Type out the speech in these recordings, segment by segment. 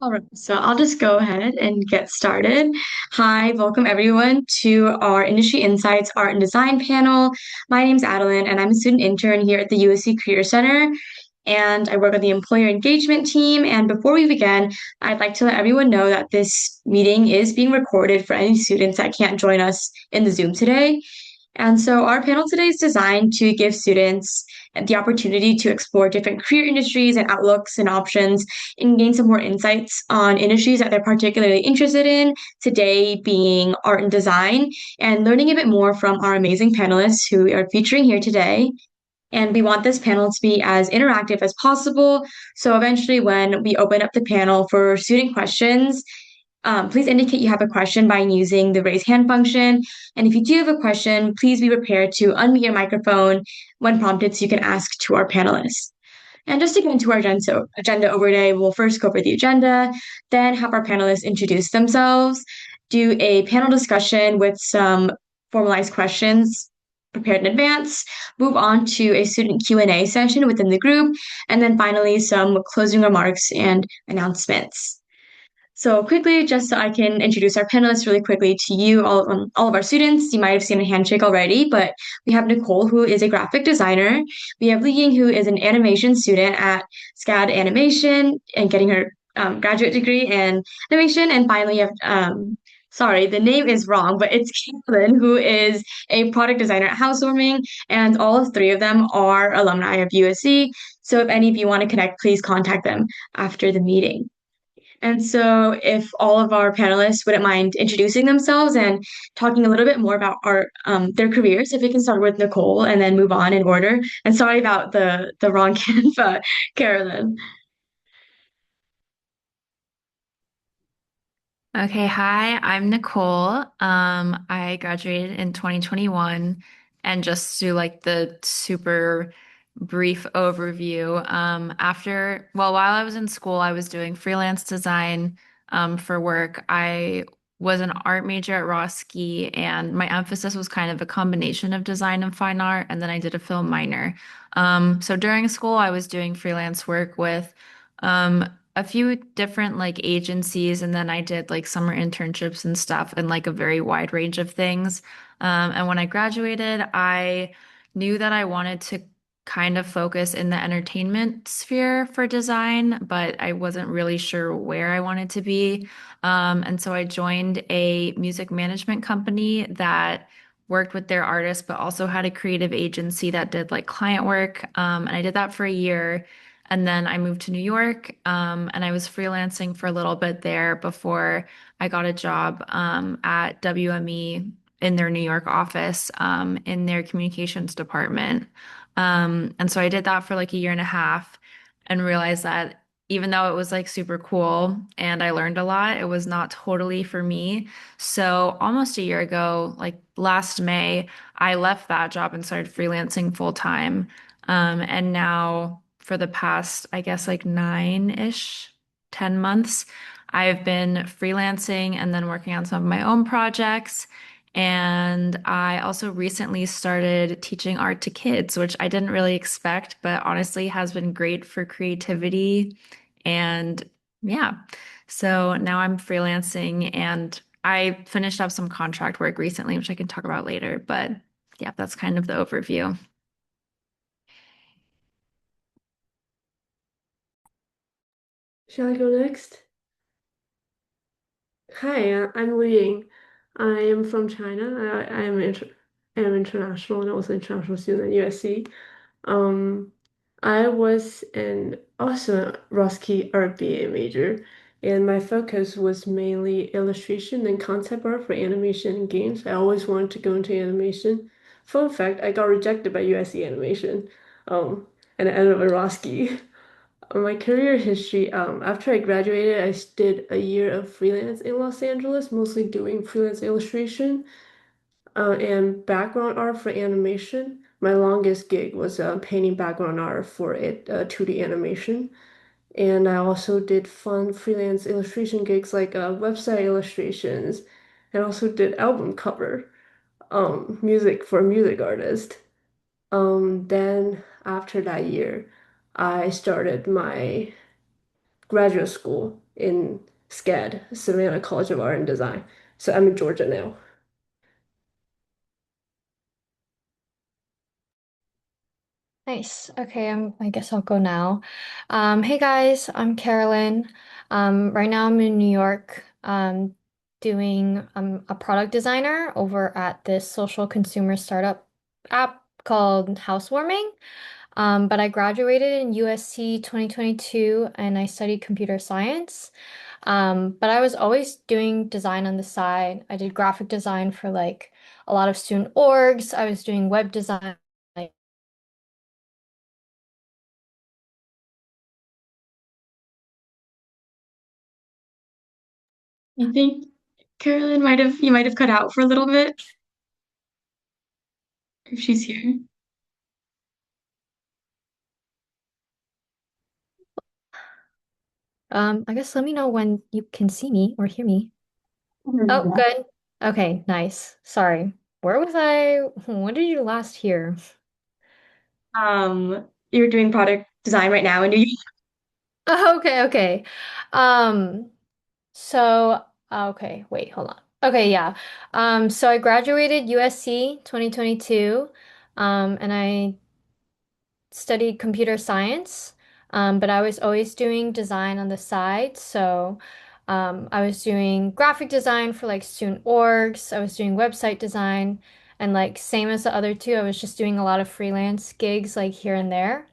All right, so I'll just go ahead and get started. Hi, welcome everyone to our Industry Insights Art and Design panel. My name's Adeline, and I'm a student intern here at the USC Career Center, and I work on the employer engagement team. And before we begin, I'd like to let everyone know that this meeting is being recorded for any students that can't join us in the Zoom today. And so our panel today is designed to give students the opportunity to explore different career industries and outlooks and options and gain some more insights on industries that they're particularly interested in, today being art and design, and learning a bit more from our amazing panelists who we are featuring here today. And we want this panel to be as interactive as possible. So eventually, when we open up the panel for student questions, please indicate you have a question by using the raise hand function. And if you do have a question, please be prepared to unmute your microphone when prompted so you can ask to our panelists. And just to get into our agenda over today, we'll first go over the agenda, then have our panelists introduce themselves, do a panel discussion with some formalized questions prepared in advance, move on to a student Q&A session within the group, and then finally some closing remarks and announcements. So quickly, just so I can introduce our panelists really quickly to you, all of our students. You might have seen a handshake already, but we have Nicole, who is a graphic designer. We have Li Ying, who is an animation student at SCAD Animation and getting her graduate degree in animation. And finally, you have, sorry, the name is wrong, but it's Caitlin, who is a product designer at Housewarming. And all of three of them are alumni of USC. So if any of you want to connect, please contact them after the meeting. And so, if all of our panelists wouldn't mind introducing themselves and talking a little bit more about their careers, if we can start with Nicole and then move on in order. And sorry about the wrong Canva, Carolyn. Okay, hi, I'm Nicole. I graduated in 2021, and just to like the super brief overview, while I was in school, I was doing freelance design for work. I was an art major at Roski, and my emphasis was kind of a combination of design and fine art, and then I did a film minor. So during school, I was doing freelance work with um, a few different like agencies, and then I did like summer internships and stuff and like a very wide range of things. And when I graduated, I knew that I wanted to kind of focus in the entertainment sphere for design, but I wasn't really sure where I wanted to be. And so I joined a music management company that worked with their artists, but also had a creative agency that did like client work. And I did that for a year. And then I moved to New York, and I was freelancing for a little bit there before I got a job at WME in their New York office in their communications department. And so I did that for like a year and a half and realized that even though it was like super cool and I learned a lot, it was not totally for me. So almost a year ago, like last May, I left that job and started freelancing full time. And now for the past, I guess like nine-ish, 10 months, I've been freelancing and then working on some of my own projects. And I also recently started teaching art to kids, which I didn't really expect, but honestly has been great for creativity. And yeah, so now I'm freelancing and I finished up some contract work recently, which I can talk about later. But yeah, that's kind of the overview. Shall I go next? Hi, I'm Lu Ying. I am from China. I am international and I was an international student at USC. Um, I was an also a Roski Art BA major, and my focus was mainly illustration and concept art for animation and games. I always wanted to go into animation. Fun fact, I got rejected by USC Animation, and I ended up at Roski. My career history, after I graduated, did a year of freelance in Los Angeles, mostly doing freelance illustration and background art for animation. My longest gig was painting background art for 2D animation. And I also did fun freelance illustration gigs like website illustrations and also did album cover music for a music artist. Then after that year, I started my graduate school in SCAD, Savannah College of Art and Design. So I'm in Georgia now. Nice. Okay, I guess I'll go now. Hey guys, I'm Carolyn. Right now I'm in New York, doing a product designer over at this social consumer startup app called Housewarming. But I graduated in USC 2022 and I studied computer science. But I was always doing design on the side. I did graphic design for like a lot of student orgs. I was doing web design. I think Carolyn might have cut out for a little bit if she's here. I guess let me know when you can see me or hear me. Oh, Yeah. good. Okay, nice. Sorry. Where was I? When did you last hear? You're doing product design right now in New York. Okay, okay. Um, so okay, wait, hold on. Okay, yeah. So I graduated USC 2022, and I studied computer science, but I was always doing design on the side. So I was doing graphic design for like student orgs, I was doing website design, and like same as the other two, I was just doing a lot of freelance gigs like here and there.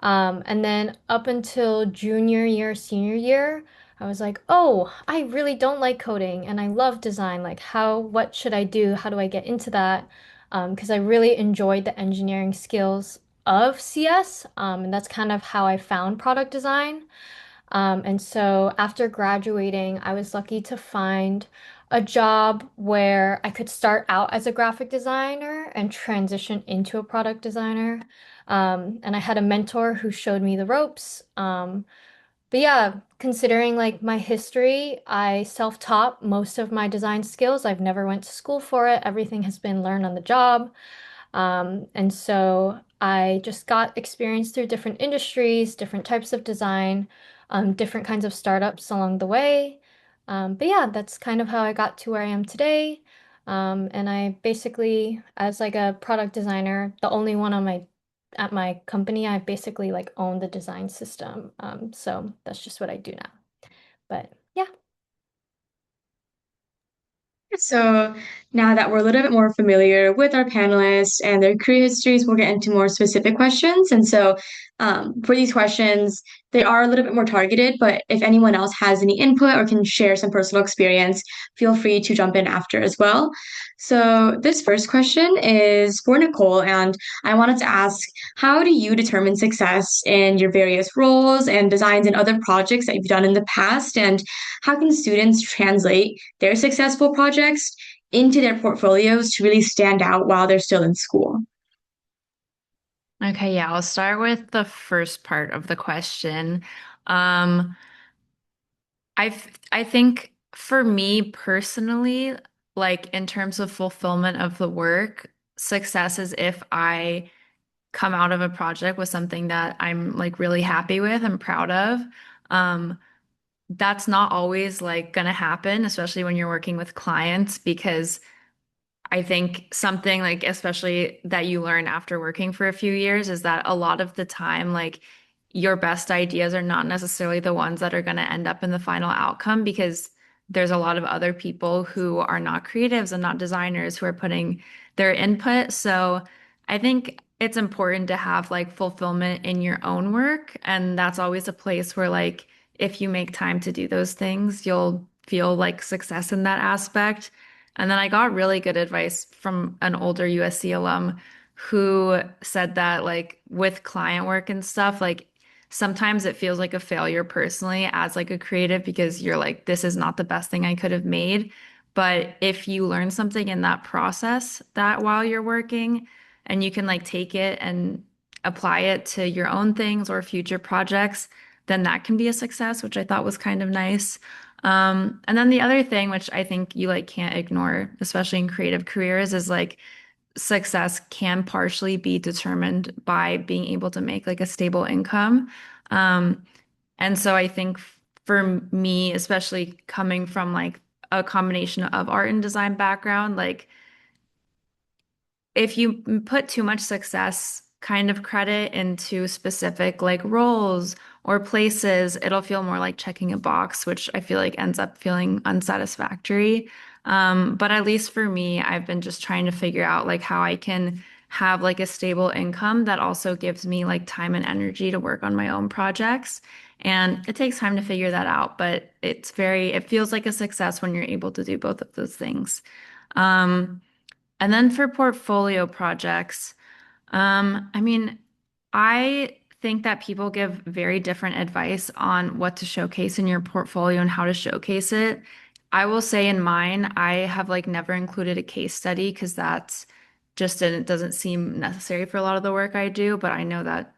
And then up until junior year, senior year, I was like, oh, I really don't like coding and I love design. Like, what should I do? How do I get into that? Because I really enjoyed the engineering skills of CS. And that's kind of how I found product design. And so after graduating, I was lucky to find a job where I could start out as a graphic designer and transition into a product designer. And I had a mentor who showed me the ropes. But yeah, considering like my history, I self-taught most of my design skills. I've never went to school for it. Everything has been learned on the job. And so I just got experience through different industries, different types of design, different kinds of startups along the way. But yeah, that's kind of how I got to where I am today. And I basically, as like a product designer, the only one on my at my company, I basically like own the design system. So that's just what I do now. But yeah. So now that we're a little bit more familiar with our panelists and their career histories, we'll get into more specific questions. And so for these questions, they are a little bit more targeted, but if anyone else has any input or can share some personal experience, feel free to jump in after as well. So this first question is for Nicole, and I wanted to ask, how do you determine success in your various roles and designs and other projects that you've done in the past? And how can students translate their successful projects into their portfolios to really stand out while they're still in school? Okay, yeah, I'll start with the first part of the question. Um, I think for me personally, like in terms of fulfillment of the work, success is if I come out of a project with something that I'm like really happy with and proud of. Um, that's not always like gonna happen, especially when you're working with clients, because I think something like, especially that you learn after working for a few years, is that a lot of the time, like your best ideas are not necessarily the ones that are going to end up in the final outcome because there's a lot of other people who are not creatives and not designers who are putting their input. So I think it's important to have like fulfillment in your own work. And that's always a place where, like, if you make time to do those things, you'll feel like success in that aspect. And then I got really good advice from an older USC alum who said that, like, with client work and stuff, like, sometimes it feels like a failure personally as like a creative because you're like, this is not the best thing I could have made. But if you learn something in that process that while you're working and you can like take it and apply it to your own things or future projects, then that can be a success, which I thought was kind of nice. And then the other thing, which I think you like can't ignore, especially in creative careers, is like success can partially be determined by being able to make like a stable income. Um, and so I think for me, especially coming from like a combination of art and design background, like if you put too much success kind of credit into specific like roles or places, it'll feel more like checking a box, which I feel like ends up feeling unsatisfactory. But at least for me, I've been just trying to figure out like how I can have like a stable income that also gives me like time and energy to work on my own projects. And it takes time to figure that out, but it feels like a success when you're able to do both of those things. Um, and then for portfolio projects, I mean, I think that people give very different advice on what to showcase in your portfolio and how to showcase it. I will say in mine, I have like never included a case study because that's just it doesn't seem necessary for a lot of the work I do, but I know that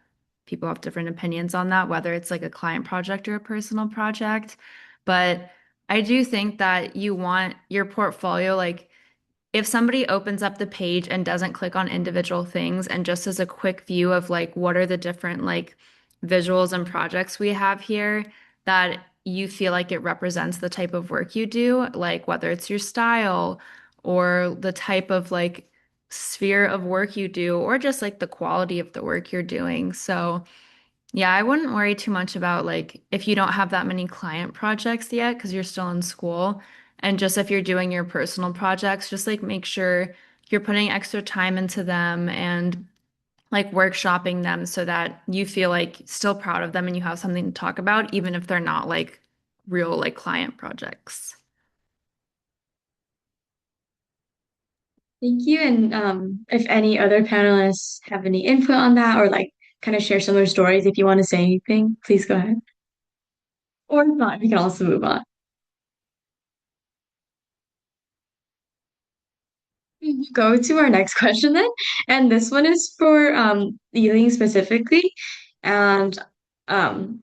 people have different opinions on that, whether it's like a client project or a personal project. But I do think that you want your portfolio like if somebody opens up the page and doesn't click on individual things and just as a quick view of like what are the different like visuals and projects we have here, that you feel like it represents the type of work you do, like whether it's your style or the type of like sphere of work you do, or just like the quality of the work you're doing. So yeah, I wouldn't worry too much about like if you don't have that many client projects yet because you're still in school. And just if you're doing your personal projects, just like make sure you're putting extra time into them and like workshopping them so that you feel like still proud of them and you have something to talk about, even if they're not like real like client projects. Thank you. And if any other panelists have any input on that or like kind of share similar stories, if you want to say anything, please go ahead. Or not, we can also move on. Go to our next question then. And this one is for Eileen specifically. And um,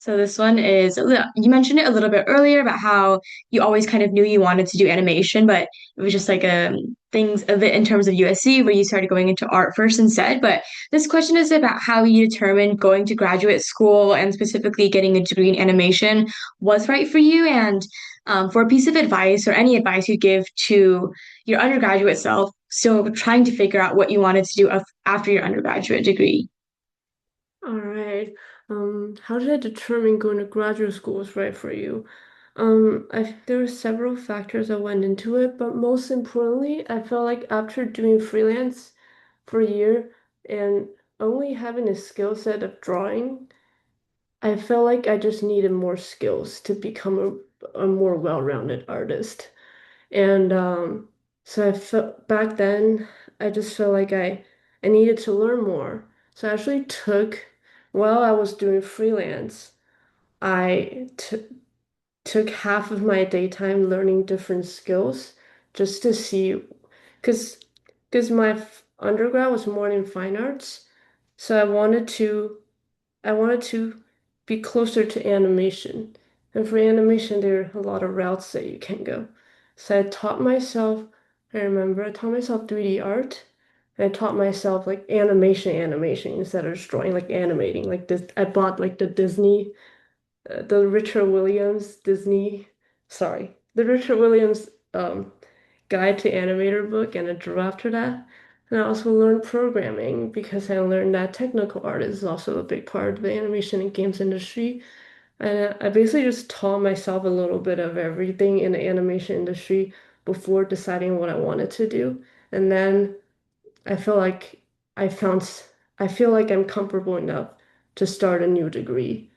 so this one is, you mentioned it a little bit earlier about how you always kind of knew you wanted to do animation, but it was just like things of it in terms of USC where you started going into art first instead. But this question is about how you determined going to graduate school and specifically getting a degree in animation was right for you. And for a piece of advice or any advice you give to your undergraduate self, still trying to figure out what you wanted to do after your undergraduate degree. All right. How did I determine going to graduate school was right for you? There were several factors that went into it, but most importantly, I felt like after doing freelance for a year and only having a skill set of drawing, I felt like I just needed more skills to become a more well-rounded artist. And so I felt back then, I just felt like I needed to learn more. So I actually while I was doing freelance, I took half of my daytime learning different skills just to see, because my undergrad was more in fine arts, so I wanted to be closer to animation. And for animation, there are a lot of routes that you can go. So I remember I taught myself 3D art. And I taught myself like animation instead of just drawing, like animating. Like this, I bought like the Richard Williams the Richard Williams Guide to Animator book, and I drew after that. And I also learned programming because I learned that technical art is also a big part of the animation and games industry. And I basically just taught myself a little bit of everything in the animation industry before deciding what I wanted to do. And then I feel like I found, I feel like I'm comfortable enough to start a new degree.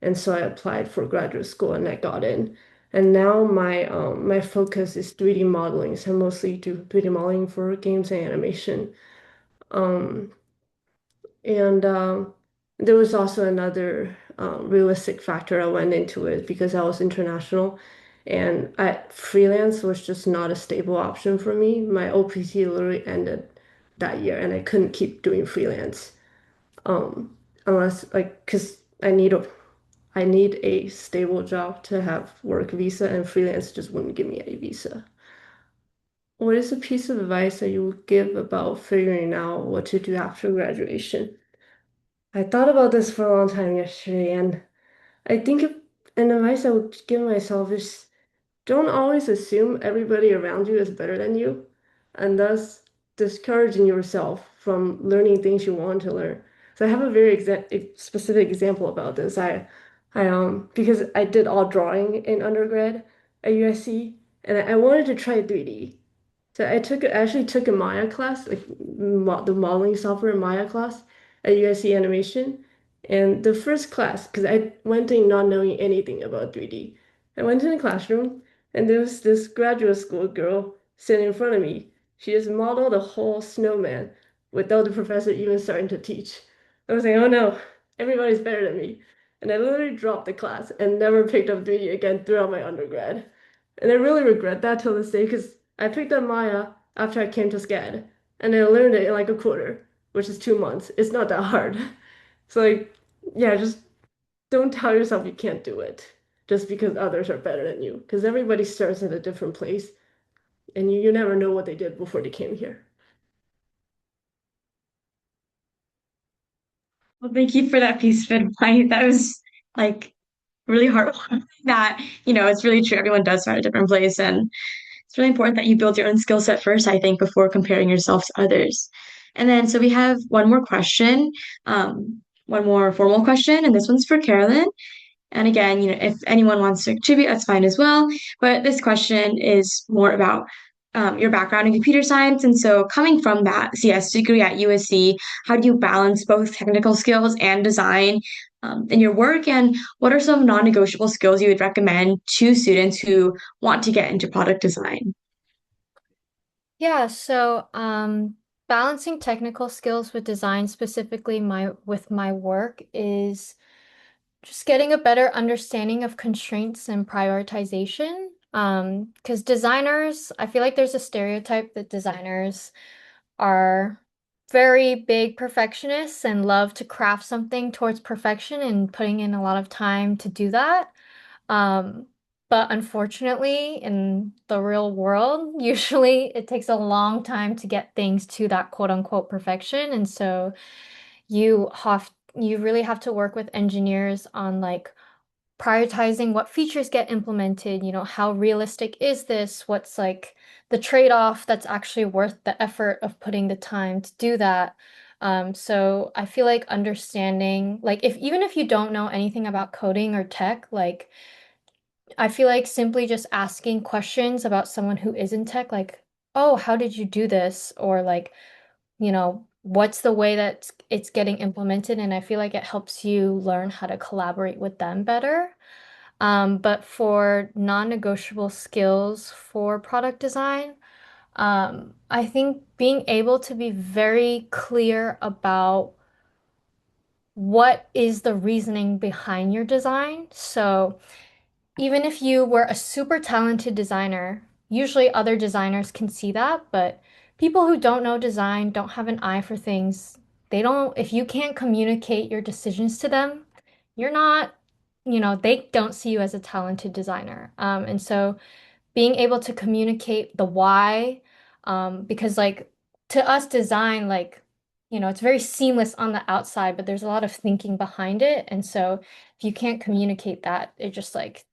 And so I applied for graduate school and I got in. And now my focus is 3D modeling. So I mostly do 3D modeling for games and animation. Um, and there was also another realistic factor I went into it because I was international and freelance was just not a stable option for me. My OPT literally ended that year and I couldn't keep doing freelance um, unless like because I need a stable job to have work visa and freelance just wouldn't give me a visa. What is a piece of advice that you would give about figuring out what to do after graduation? I thought about this for a long time yesterday, and I think an advice I would give myself is don't always assume everybody around you is better than you, and thus discouraging yourself from learning things you want to learn. So I have a very specific example about this. Because I did all drawing in undergrad at USC, and I wanted to try 3D. So I actually took a Maya class, like mo the modeling software Maya class at USC Animation. And the first class, because I went in not knowing anything about 3D, I went in the classroom and there was this graduate school girl sitting in front of me. She just modeled a whole snowman without the professor even starting to teach. I was like, oh no, everybody's better than me. And I literally dropped the class and never picked up 3D again throughout my undergrad. And I really regret that till this day because I picked up Maya after I came to SCAD and I learned it in like a quarter, which is 2 months. It's not that hard. So like, yeah, just don't tell yourself you can't do it just because others are better than you. Because everybody starts at a different place and you never know what they did before they came here. Well, thank you for that piece of advice. That was like really hard that, it's really true. Everyone does start at a different place. And it's really important that you build your own skill set first, I think, before comparing yourself to others. And then, so we have one more question, one more formal question, and this one's for Carolyn. And again, if anyone wants to contribute, that's fine as well. But this question is more about your background in computer science. And so, coming from that CS degree at USC, how do you balance both technical skills and design in your work? And what are some non-negotiable skills you would recommend to students who want to get into product design? Yeah, so balancing technical skills with design, specifically my work, is just getting a better understanding of constraints and prioritization. Because designers, I feel like there's a stereotype that designers are very big perfectionists and love to craft something towards perfection and putting in a lot of time to do that. Um, but unfortunately, in the real world, usually it takes a long time to get things to that quote unquote perfection. And so you really have to work with engineers on like prioritizing what features get implemented, how realistic is this? What's like the trade-off that's actually worth the effort of putting the time to do that. So I feel like understanding, like if even if you don't know anything about coding or tech, like I feel like simply just asking questions about someone who is in tech, like, oh, how did you do this? Or like, what's the way that it's getting implemented? And I feel like it helps you learn how to collaborate with them better. But for non-negotiable skills for product design, I think being able to be very clear about what is the reasoning behind your design. So even if you were a super talented designer, usually other designers can see that, but people who don't know design, don't have an eye for things, if you can't communicate your decisions to them, you're not, they don't see you as a talented designer. And so being able to communicate the why, because like to us design, like, it's very seamless on the outside, but there's a lot of thinking behind it. And so if you can't communicate that, it just like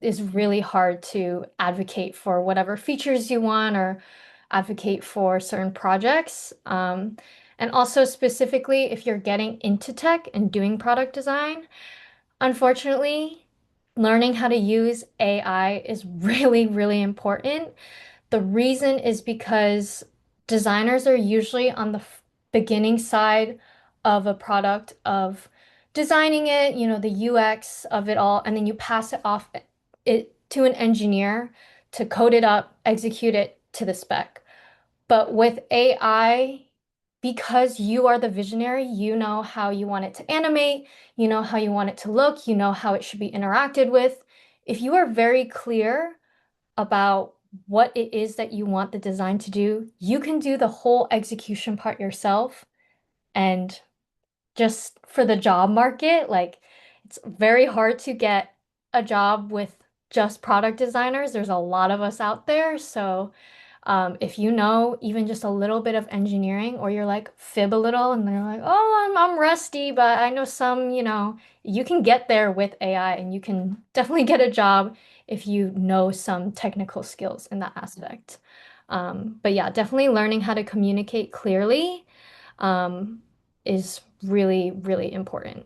is really hard to advocate for whatever features you want or advocate for certain projects. And also specifically if you're getting into tech and doing product design, unfortunately, learning how to use AI is really, really important. The reason is because designers are usually on the beginning side of a product of designing it, the UX of it all, and then you pass it off it to an engineer to code it up, execute it to the spec. But with AI, because you are the visionary, you know how you want it to animate, you know how you want it to look, you know how it should be interacted with. If you are very clear about what it is that you want the design to do, you can do the whole execution part yourself. And just for the job market, like it's very hard to get a job with just product designers. There's a lot of us out there. So If you know even just a little bit of engineering, or you're like fib a little and they're like, oh, I'm rusty, but I know some, you can get there with AI and you can definitely get a job if you know some technical skills in that aspect. But yeah, definitely learning how to communicate clearly um, is really, really important.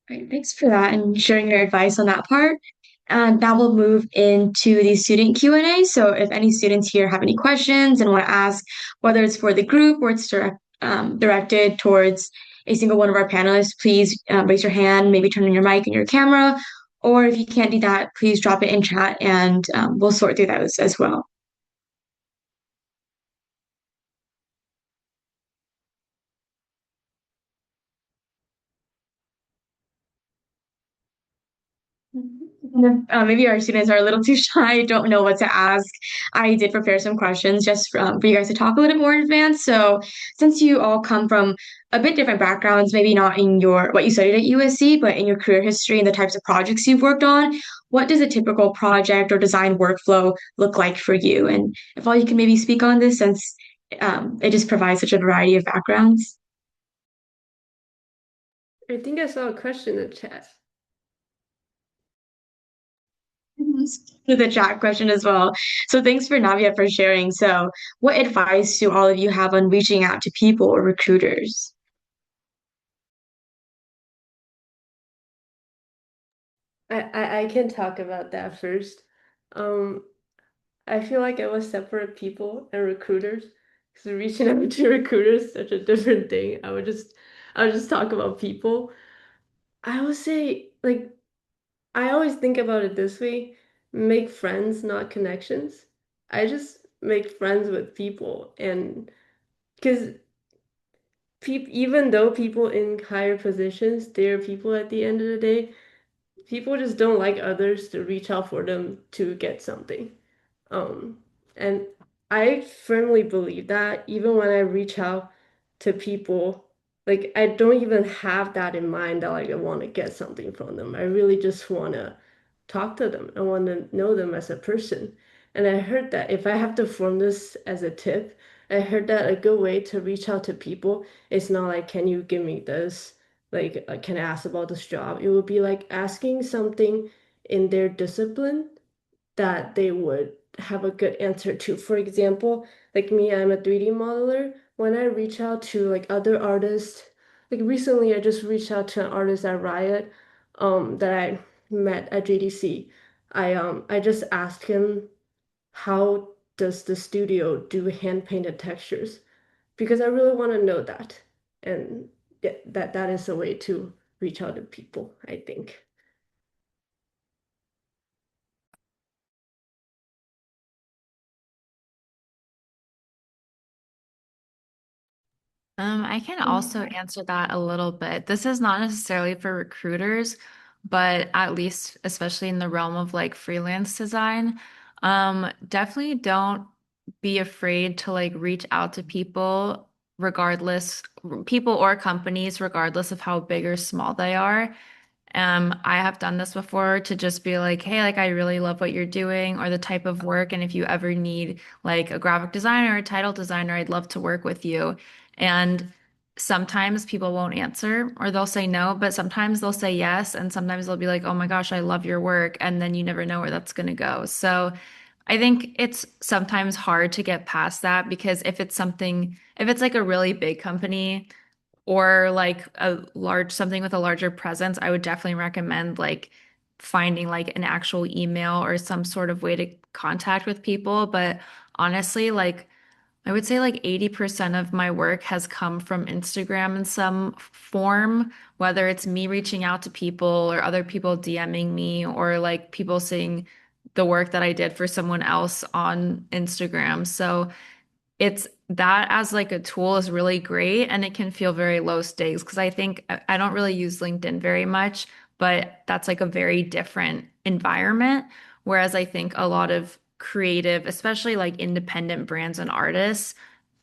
Great, thanks for that and sharing your advice on that part. And now we'll move into the student Q&A. So if any students here have any questions and want to ask, whether it's for the group or it's directed towards a single one of our panelists, please raise your hand, maybe turn on your mic and your camera. Or if you can't do that, please drop it in chat and we'll sort through those as well. Maybe our students are a little too shy, don't know what to ask. I did prepare some questions just for you guys to talk a little bit more in advance. So, since you all come from a bit different backgrounds, maybe not in your what you studied at USC, but in your career history and the types of projects you've worked on, what does a typical project or design workflow look like for you? And if all you can maybe speak on this, since it just provides such a variety of backgrounds. I think I saw a question in the chat. To the chat question as well. So thanks for Navia for sharing. So what advice do all of you have on reaching out to people or recruiters? I can talk about that first. Um, I feel like I was separate people and recruiters. Because reaching out to recruiters is such a different thing. I would just talk about people. I would say, like, I always think about it this way, make friends, not connections. I just make friends with people, and because even though people in higher positions, they're people at the end of the day, people just don't like others to reach out for them to get something. Um, and I firmly believe that even when I reach out to people, like I don't even have that in mind that like I want to get something from them. I really just want to talk to them. I want to know them as a person. And I heard that if I have to form this as a tip, I heard that a good way to reach out to people is not like, can you give me this? Like, can I ask about this job? It would be like asking something in their discipline that they would have a good answer to. For example, like me, I'm a 3D modeler. When I reach out to like other artists, like recently I just reached out to an artist at Riot, that I met at JDC. I just asked him how does the studio do hand painted textures? Because I really want to know that. And yeah, that is a way to reach out to people, I think. I can also answer that a little bit. This is not necessarily for recruiters, but at least, especially in the realm of like freelance design, definitely don't be afraid to like reach out to people, regardless, people or companies, regardless of how big or small they are. I have done this before to just be like, hey, like I really love what you're doing or the type of work. And if you ever need like a graphic designer or a title designer, I'd love to work with you. And sometimes people won't answer or they'll say no, but sometimes they'll say yes. And sometimes they'll be like, oh my gosh, I love your work. And then you never know where that's going to go. So I think it's sometimes hard to get past that because if it's like a really big company, or like a large something with a larger presence, I would definitely recommend like finding like an actual email or some sort of way to contact with people. But honestly, like I would say like 80% of my work has come from Instagram in some form, whether it's me reaching out to people or other people DMing me or like people seeing the work that I did for someone else on Instagram. So it's that as like a tool is really great and it can feel very low stakes because I think I don't really use LinkedIn very much, but that's like a very different environment. Whereas I think a lot of creative, especially like independent brands and artists,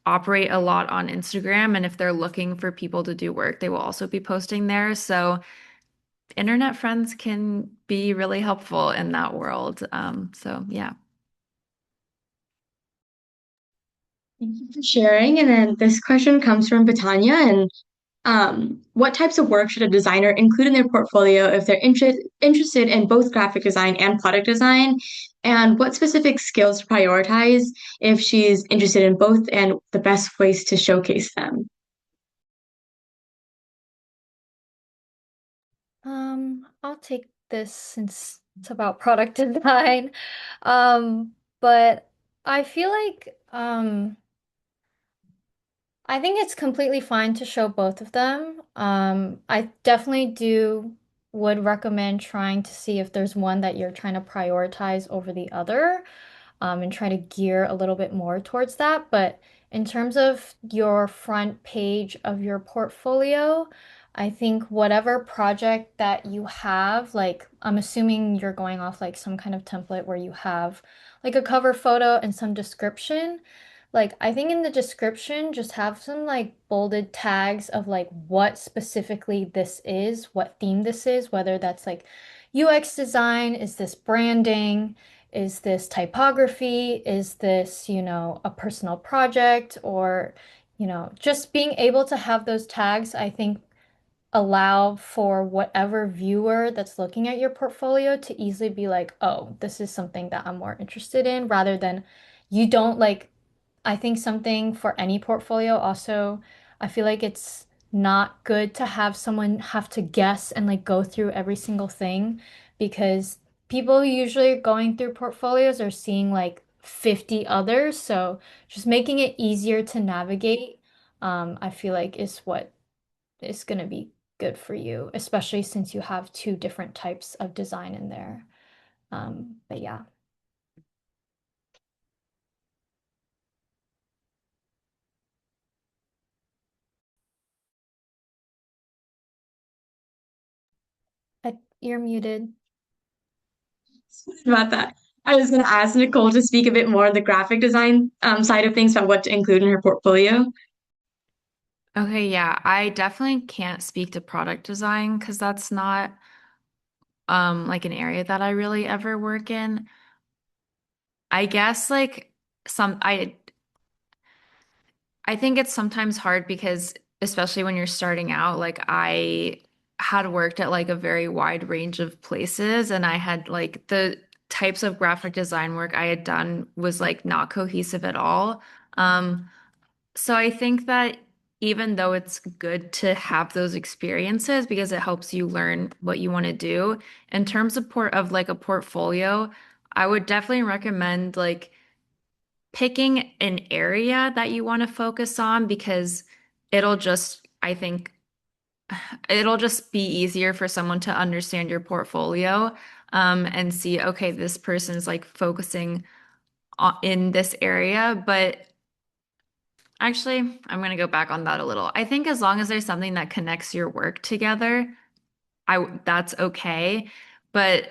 operate a lot on Instagram. And if they're looking for people to do work, they will also be posting there. So internet friends can be really helpful in that world. So yeah. Thank you for sharing. And then this question comes from Batanya, and what types of work should a designer include in their portfolio if they're interested in both graphic design and product design? And what specific skills to prioritize if she's interested in both and the best ways to showcase them? I'll take this since it's about product design. But I feel like I think it's completely fine to show both of them. I definitely would recommend trying to see if there's one that you're trying to prioritize over the other, and try to gear a little bit more towards that. But in terms of your front page of your portfolio, I think whatever project that you have, like I'm assuming you're going off like some kind of template where you have like a cover photo and some description. Like, I think in the description, just have some like bolded tags of like what specifically this is, what theme this is, whether that's like UX design, is this branding, is this typography, is this, a personal project, or, just being able to have those tags, I think allow for whatever viewer that's looking at your portfolio to easily be like, oh, this is something that I'm more interested in, rather than you don't like, I think something for any portfolio also, I feel like it's not good to have someone have to guess and like go through every single thing, because people who usually are going through portfolios are seeing like 50 others. So just making it easier to navigate, I feel like is what is going to be good for you, especially since you have two different types of design in there. But yeah. You're muted. About that. I was going to ask Nicole to speak a bit more on the graphic design side of things about what to include in her portfolio. Okay, yeah, I definitely can't speak to product design because that's not like an area that I really ever work in. I guess like some I think it's sometimes hard because especially when you're starting out, like I had worked at like a very wide range of places and I had like the types of graphic design work I had done was like not cohesive at all. Um, so I think that even though it's good to have those experiences because it helps you learn what you want to do, in terms of like a portfolio, I would definitely recommend like picking an area that you want to focus on because it'll just, I think, it'll just be easier for someone to understand your portfolio, and see, okay, this person is like focusing in this area. But actually, I'm going to go back on that a little. I think as long as there's something that connects your work together, that's okay, but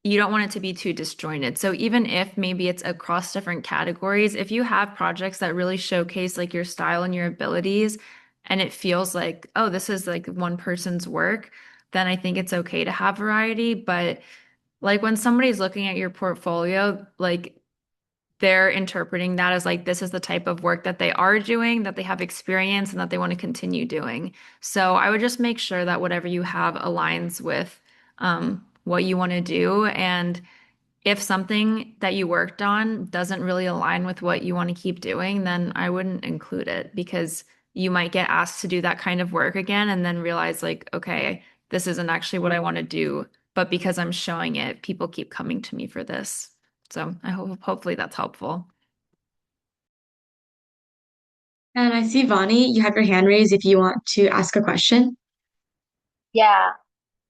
you don't want it to be too disjointed. So even if maybe it's across different categories, if you have projects that really showcase like your style and your abilities, and it feels like, oh, this is like one person's work, then I think it's okay to have variety. But like when somebody's looking at your portfolio, like they're interpreting that as like this is the type of work that they are doing, that they have experience and that they want to continue doing. So I would just make sure that whatever you have aligns with what you want to do. And if something that you worked on doesn't really align with what you want to keep doing, then I wouldn't include it because you might get asked to do that kind of work again and then realize like, okay, this isn't actually what I want to do. But because I'm showing it, people keep coming to me for this. So I hope hopefully that's helpful. And I see Vani, you have your hand raised if you want to ask a question. Yeah.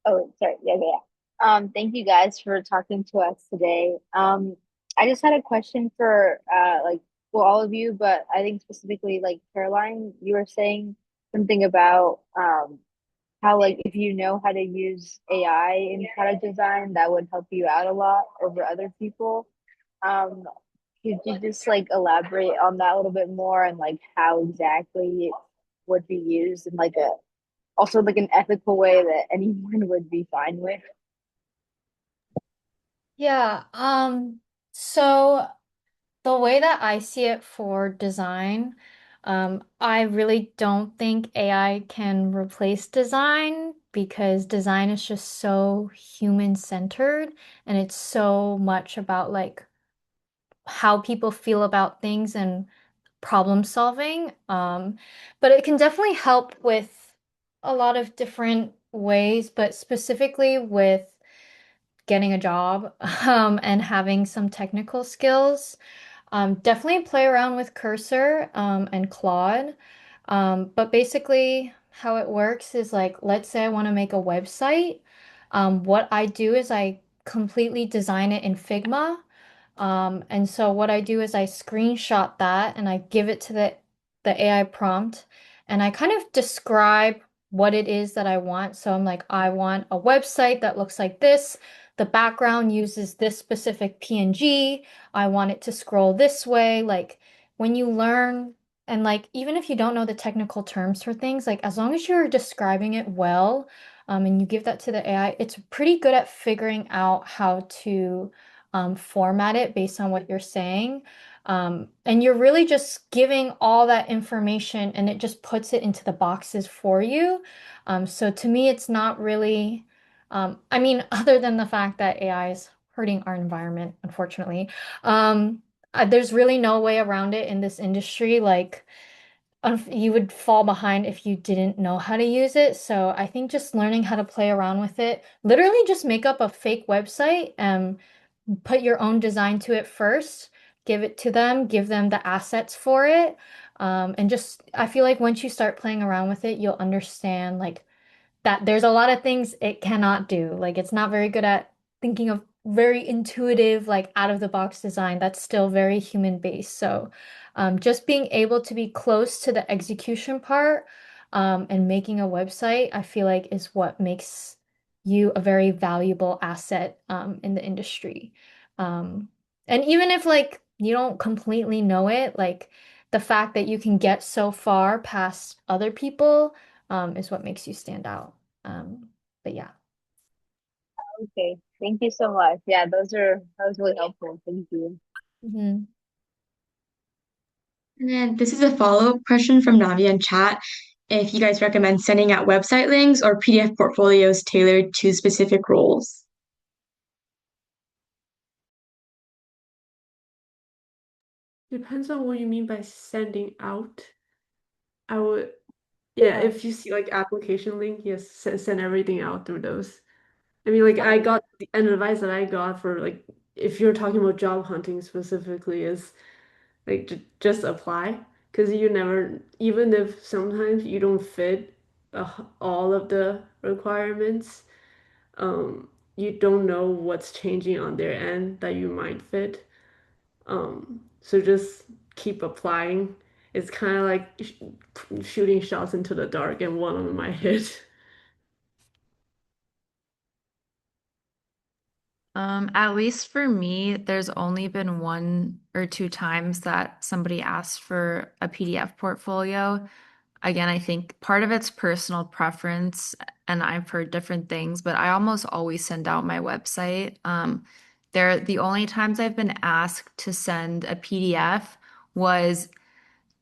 Oh, sorry. Yeah, yeah. Thank you guys for talking to us today. I just had a question for like well all of you, but I think specifically like Caroline, you were saying something about how like if you know how to use AI in product design, that would help you out a lot over other people. Um, could you just like elaborate on that a little bit more and like how exactly it would be used in like a also like an ethical way that anyone would be fine with? Yeah, so the way that I see it for design, I really don't think AI can replace design because design is just so human-centered and it's so much about like how people feel about things and problem solving. But it can definitely help with a lot of different ways, but specifically with getting a job, and having some technical skills. Definitely play around with Cursor, and Claude. But basically, how it works is like, let's say I want to make a website. What I do is I completely design it in Figma. And so what I do is I screenshot that and I give it to the AI prompt and I kind of describe what it is that I want. So I'm like, I want a website that looks like this. The background uses this specific PNG. I want it to scroll this way. Like when you learn and like even if you don't know the technical terms for things, like as long as you're describing it well, and you give that to the AI, it's pretty good at figuring out how to format it based on what you're saying. And you're really just giving all that information and it just puts it into the boxes for you. So to me, it's not really, I mean, other than the fact that AI is hurting our environment, unfortunately, there's really no way around it in this industry. Like, you would fall behind if you didn't know how to use it. So I think just learning how to play around with it, literally just make up a fake website, put your own design to it first, give it to them, give them the assets for it. And just, I feel like once you start playing around with it, you'll understand like that there's a lot of things it cannot do. Like it's not very good at thinking of very intuitive, like out of the box design. That's still very human based. So just being able to be close to the execution part, and making a website, I feel like is what makes you a very valuable asset, in the industry. Um, and even if like you don't completely know it, like the fact that you can get so far past other people, is what makes you stand out. But yeah. Okay, thank you so much. Yeah, that was really helpful. Thank you. Mhm. And then this is a follow-up question from Navi in chat. If you guys recommend sending out website links or PDF portfolios tailored to specific roles. Depends on what you mean by sending out. I would, yeah, if you see like application link, yes, send everything out through those. I mean, like I got an advice that I got for like if you're talking about job hunting specifically is like j just apply because you never, even if sometimes you don't fit all of the requirements, you don't know what's changing on their end that you might fit. So just keep applying. It's kind of like sh shooting shots into the dark and one of them might hit. At least for me, there's only been one or two times that somebody asked for a PDF portfolio. Again, I think part of it's personal preference, and I've heard different things, but I almost always send out my website. The only times I've been asked to send a PDF was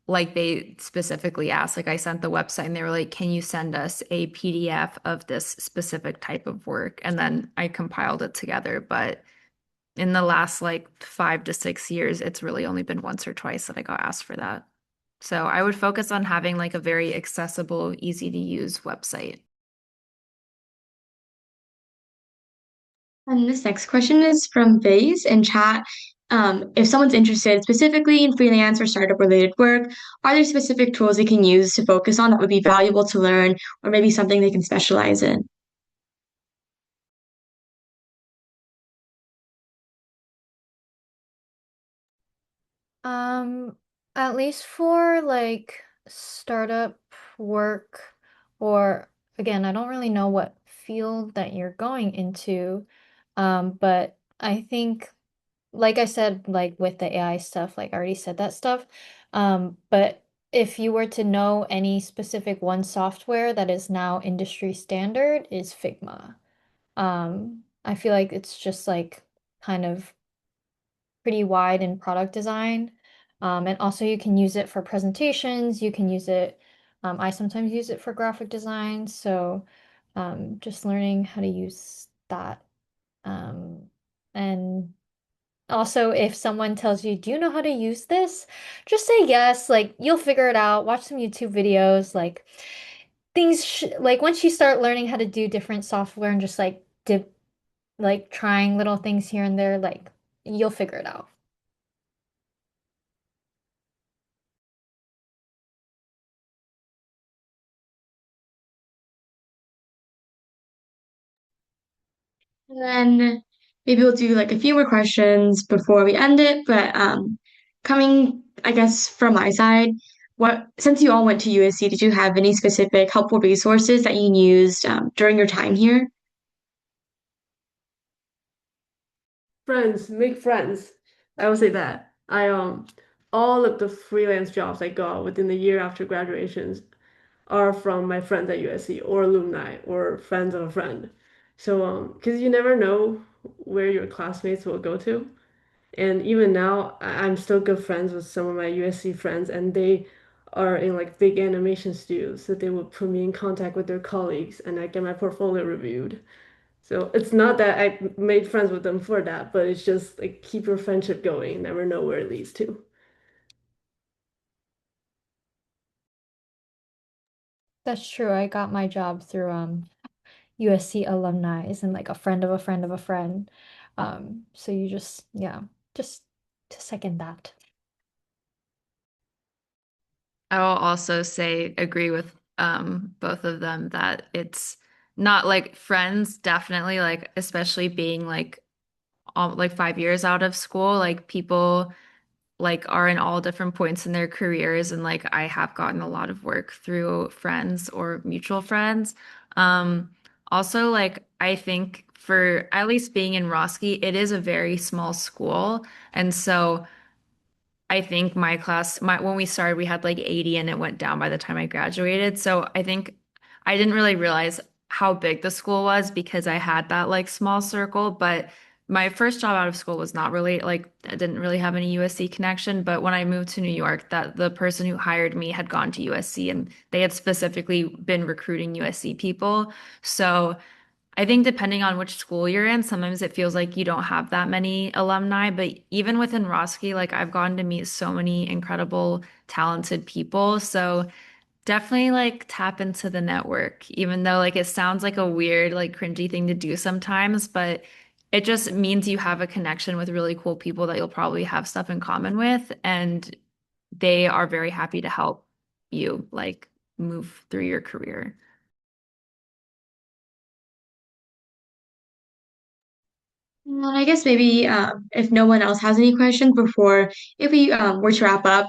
like they specifically asked, like I sent the website and they were like, can you send us a PDF of this specific type of work? And then I compiled it together. But in the last like 5 to 6 years, it's really only been once or twice that I got asked for that. So I would focus on having like a very accessible, easy to use website. And this next question is from Vase in chat. If someone's interested specifically in freelance or startup related work, are there specific tools they can use to focus on that would be valuable to learn, or maybe something they can specialize in? Um, at least for like startup work, or again, I don't really know what field that you're going into. But I think, like I said, like with the AI stuff, like I already said that stuff. But if you were to know any specific one software that is now industry standard is Figma. I feel like it's just like kind of pretty wide in product design. And also you can use it for presentations, you can use it, I sometimes use it for graphic design. So just learning how to use that. Um, and also, if someone tells you, "Do you know how to use this?" Just say yes. Like you'll figure it out. Watch some YouTube videos. Like things sh like once you start learning how to do different software and just like dip, like trying little things here and there, like you'll figure it out. And then maybe we'll do like a few more questions before we end it. But coming, I guess, from my side, what since you all went to USC, did you have any specific helpful resources that you used during your time here? Friends, make friends. I would say that. All of the freelance jobs I got within the year after graduations are from my friends at USC or alumni or friends of a friend. So, because you never know where your classmates will go to. And even now, I'm still good friends with some of my USC friends, and they are in like big animation studios, so they would put me in contact with their colleagues, and I get my portfolio reviewed. So it's not that I made friends with them for that, but it's just like keep your friendship going. Never know where it leads to. That's true. I got my job through USC alumni and like a friend of a friend of a friend. So you just yeah, just to second that. I will also say agree with both of them that it's not like friends, definitely like especially being like 5 years out of school, like people like are in all different points in their careers and like I have gotten a lot of work through friends or mutual friends. Um Also like I think for at least being in Roski, it is a very small school and so I think my class, when we started, we had like 80 and it went down by the time I graduated. So I think I didn't really realize how big the school was because I had that like small circle. But my first job out of school was not really like, I didn't really have any USC connection. But when I moved to New York, that the person who hired me had gone to USC and they had specifically been recruiting USC people. So I think depending on which school you're in, sometimes it feels like you don't have that many alumni. But even within Roski, like I've gotten to meet so many incredible, talented people. So definitely like tap into the network, even though like it sounds like a weird, like cringy thing to do sometimes, but it just means you have a connection with really cool people that you'll probably have stuff in common with, and they are very happy to help you like move through your career. And I guess maybe if no one else has any questions before, if we were to wrap up,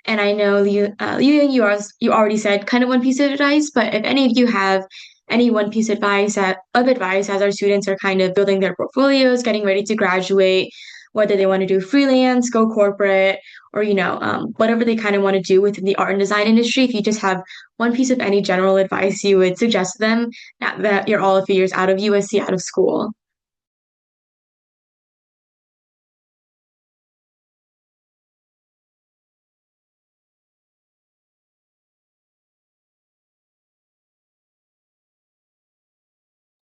and I know you already said kind of one piece of advice, but if any of you have any one piece of advice as our students are kind of building their portfolios, getting ready to graduate, whether they want to do freelance, go corporate, or whatever they kind of want to do within the art and design industry, if you just have one piece of any general advice you would suggest to them now that you're all a few years out of USC, out of school.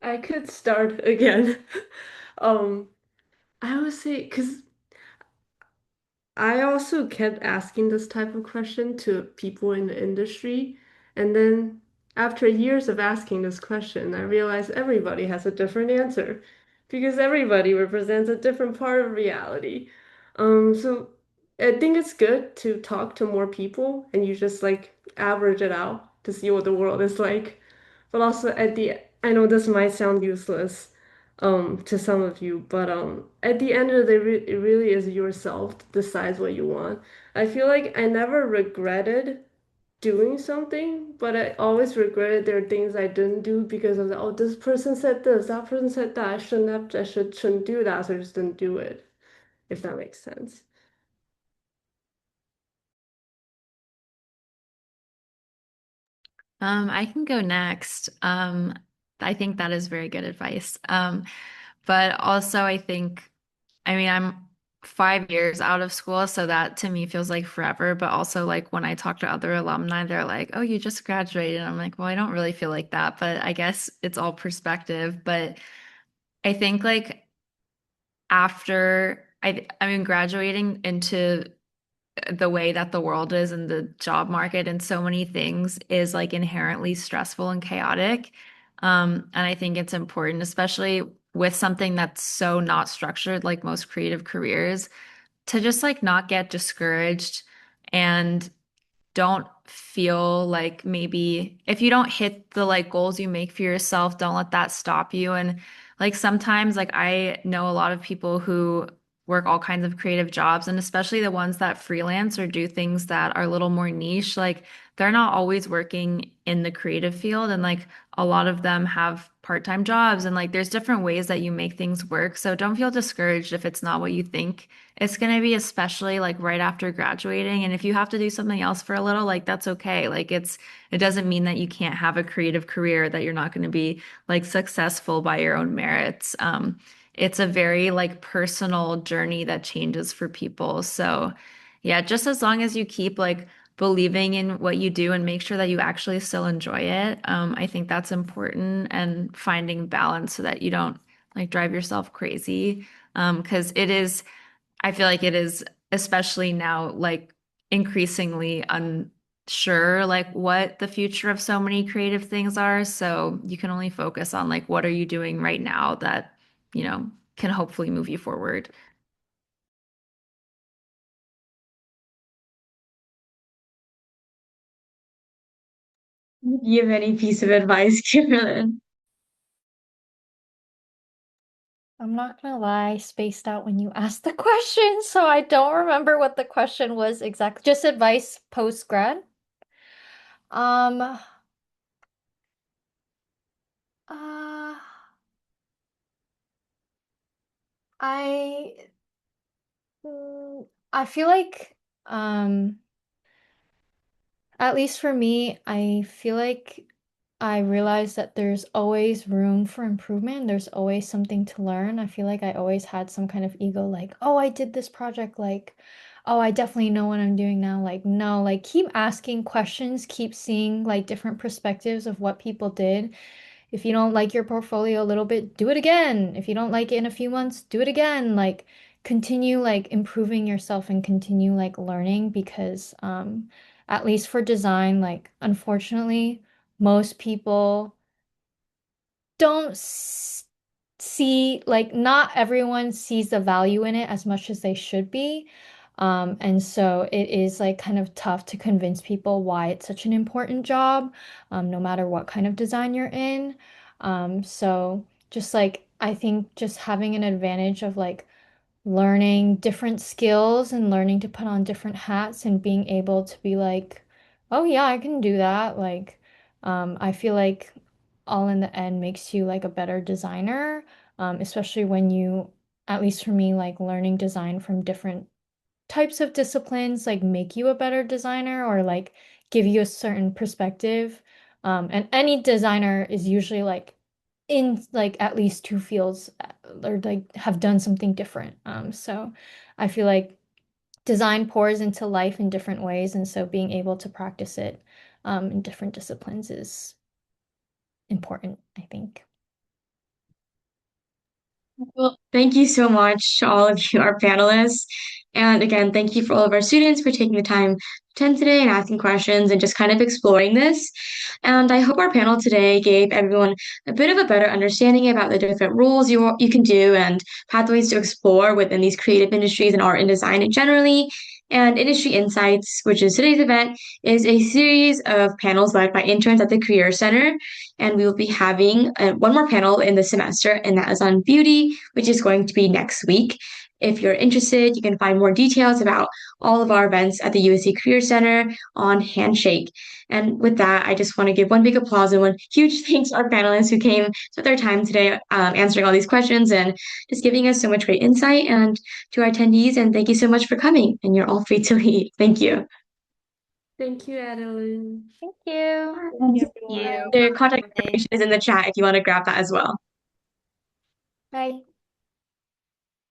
I could start again. Um, I would say because I also kept asking this type of question to people in the industry. And then after years of asking this question, I realized everybody has a different answer because everybody represents a different part of reality. So I think it's good to talk to more people and you just like average it out to see what the world is like. But also I know this might sound useless to some of you, but at the end of the day, it really is yourself that decides what you want. I feel like I never regretted doing something, but I always regretted there are things I didn't do because of oh, this person said this, that person said that. I shouldn't do that, so I just didn't do it, if that makes sense. I can go next. I think that is very good advice. But also I think, I mean, I'm 5 years out of school, so that to me feels like forever. But also, like when I talk to other alumni, they're like, "Oh, you just graduated." I'm like, "Well, I don't really feel like that," but I guess it's all perspective. But I think like after I mean, graduating into the way that the world is and the job market and so many things is like inherently stressful and chaotic. And I think it's important, especially with something that's so not structured, like most creative careers, to just like not get discouraged and don't feel like maybe if you don't hit the like goals you make for yourself, don't let that stop you. And like sometimes like I know a lot of people who work all kinds of creative jobs and especially the ones that freelance or do things that are a little more niche, like they're not always working in the creative field and like a lot of them have part-time jobs and like there's different ways that you make things work. So don't feel discouraged if it's not what you think it's going to be, especially like right after graduating. And if you have to do something else for a little, like that's okay. Like it doesn't mean that you can't have a creative career, that you're not going to be like successful by your own merits. It's a very like personal journey that changes for people. So yeah, just as long as you keep like believing in what you do and make sure that you actually still enjoy it, I think that's important and finding balance so that you don't like drive yourself crazy. Because it is I feel like it is, especially now, like increasingly unsure, like what the future of so many creative things are. So you can only focus on like what are you doing right now that, can hopefully move you forward. Do you have any piece of advice, Kimberlyn? I'm not gonna lie, I spaced out when you asked the question, so I don't remember what the question was exactly. Just advice post grad. Um, uh, I I feel like at least for me, I feel like I realized that there's always room for improvement. There's always something to learn. I feel like I always had some kind of ego, like, oh, I did this project, like, oh, I definitely know what I'm doing now. Like, no, like, keep asking questions, keep seeing like different perspectives of what people did. If you don't like your portfolio a little bit, do it again. If you don't like it in a few months, do it again. Like, continue like improving yourself and continue like learning because at least for design, like unfortunately, most people don't see, like, not everyone sees the value in it as much as they should be. And so it is like kind of tough to convince people why it's such an important job, no matter what kind of design you're in. So just like I think just having an advantage of like learning different skills and learning to put on different hats and being able to be like, oh yeah, I can do that. Like, I feel like all in the end makes you like a better designer, especially when you, at least for me, like learning design from different types of disciplines like make you a better designer or like give you a certain perspective. And any designer is usually like in like at least two fields or like have done something different. So I feel like design pours into life in different ways, and so being able to practice it in different disciplines is important, I think. Well, thank you so much to all of you, our panelists. And again, thank you for all of our students for taking the time to attend today and asking questions and just kind of exploring this. And I hope our panel today gave everyone a bit of a better understanding about the different roles you can do and pathways to explore within these creative industries and art and design generally. And Industry Insights, which is today's event, is a series of panels led by interns at the Career Center. And we will be having one more panel in the semester, and that is on beauty, which is going to be next week. If you're interested, you can find more details about all of our events at the USC Career Center on Handshake. And with that, I just want to give one big applause and one huge thanks to our panelists who came to their time today answering all these questions and just giving us so much great insight, and to our attendees. And thank you so much for coming. And you're all free to leave. Thank you. Thank you, Adeline. Thank you. And Thank you, You. everyone. their contact Bye. information is in the chat if you want to grab that as well. Bye.